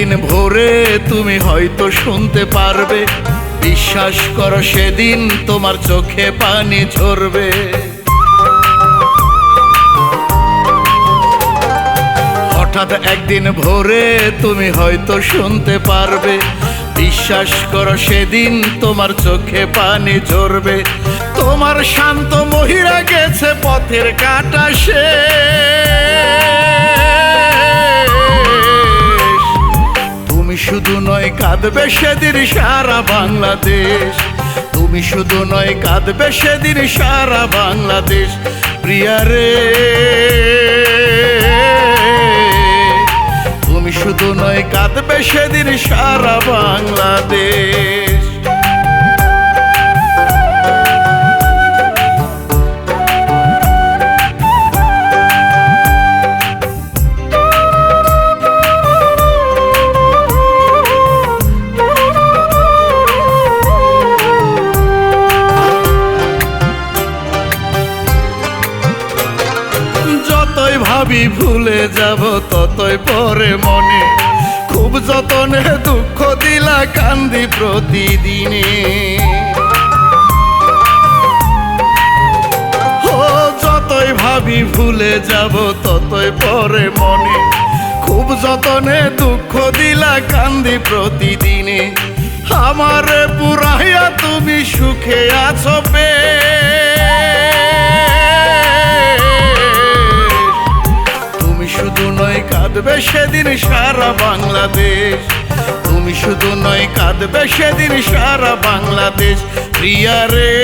একদিন ভোরে তুমি হয়তো শুনতে পারবে, বিশ্বাস করো সেদিন তোমার চোখে পানি ঝরবে। হঠাৎ একদিন ভোরে তুমি হয়তো শুনতে পারবে, বিশ্বাস করো সেদিন তোমার চোখে পানি ঝরবে। তোমার শান্ত মহিরা গেছে পথের কাটা শেষ, তুমি শুধু নয় কাঁদবে সেদিন সারা বাংলাদেশ, তুমি শুধু নয় কাঁদবে সেদিন সারা বাংলাদেশ। প্রিয়া রে, তুমি শুধু নয় কাঁদবে সেদিন সারা বাংলাদেশ। যতই ভাবি ভুলে যাব ততই পরে মনে, খুব যতনে দুঃখ দিলা কান্দি প্রতিদিনে। ও যতই ভাবি ভুলে যাব ততই পরে মনে, খুব যতনে দুঃখ দিলা কান্দি প্রতিদিনে। আমারে পুরাইয়া তুমি সুখে আছো পে, শুধু নয় কাঁদবে সেদিন সারা বাংলাদেশ, তুমি শুধু নয় কাঁদবে সেদিন সারা বাংলাদেশ। প্রিয়া রে,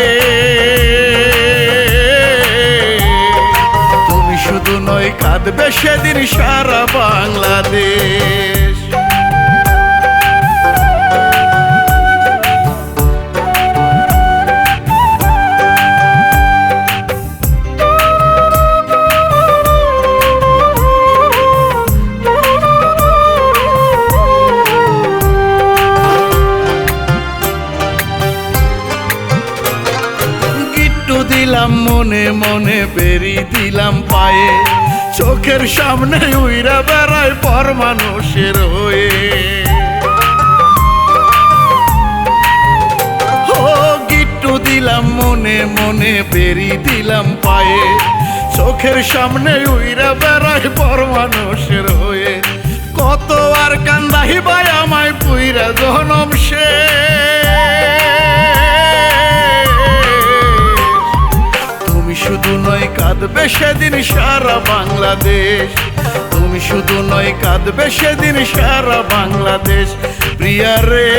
তুমি শুধু নয় কাঁদবে সেদিন সারা বাংলাদেশ। দিলাম মনে মনে বেরি দিলাম পায়ে, চোখের সামনে উইরা বেড়ায় পর মানুষের হয়ে। ও গিট্টু দিলাম মনে মনে বেরি দিলাম পায়ে, চোখের সামনে উইরা বেড়ায় পর মানুষের হয়ে। কত আর কান্দাহি ভাই আমায় পুইরা জনম শুধু নয় কাঁদবে সেদিন সারা বাংলাদেশ, তুমি শুধু নয় কাঁদবে সেদিন সারা বাংলাদেশ। প্রিয়া রে,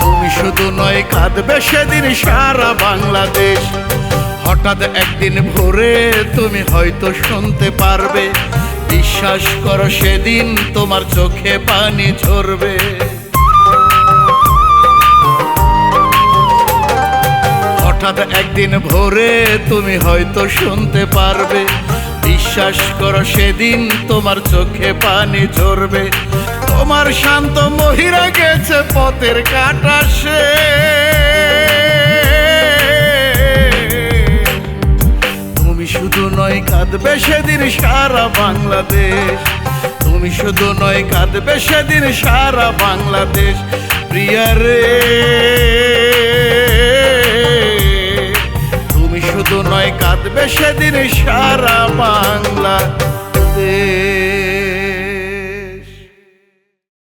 তুমি শুধু নয় কাঁদবে সেদিন সারা বাংলাদেশ। হঠাৎ একদিন ভোরে তুমি হয়তো শুনতে পারবে, বিশ্বাস করো সেদিন তোমার চোখে পানি ঝরবে। হঠাৎ একদিন ভোরে তুমি হয়তো শুনতে পারবে, বিশ্বাস করো সেদিন তোমার চোখে পানি ঝরবে। তোমার শান্ত মহিরা গেছে পথের কাটা শেষ, তুমি শুধু নয় কাঁদবে সেদিন সারা বাংলাদেশ, তুমি শুধু নয় কাঁদবে সেদিন সারা বাংলাদেশ। প্রিয়া রে, শুধু নয় কাঁদবে সেদিন সারা বাংলাদেশ।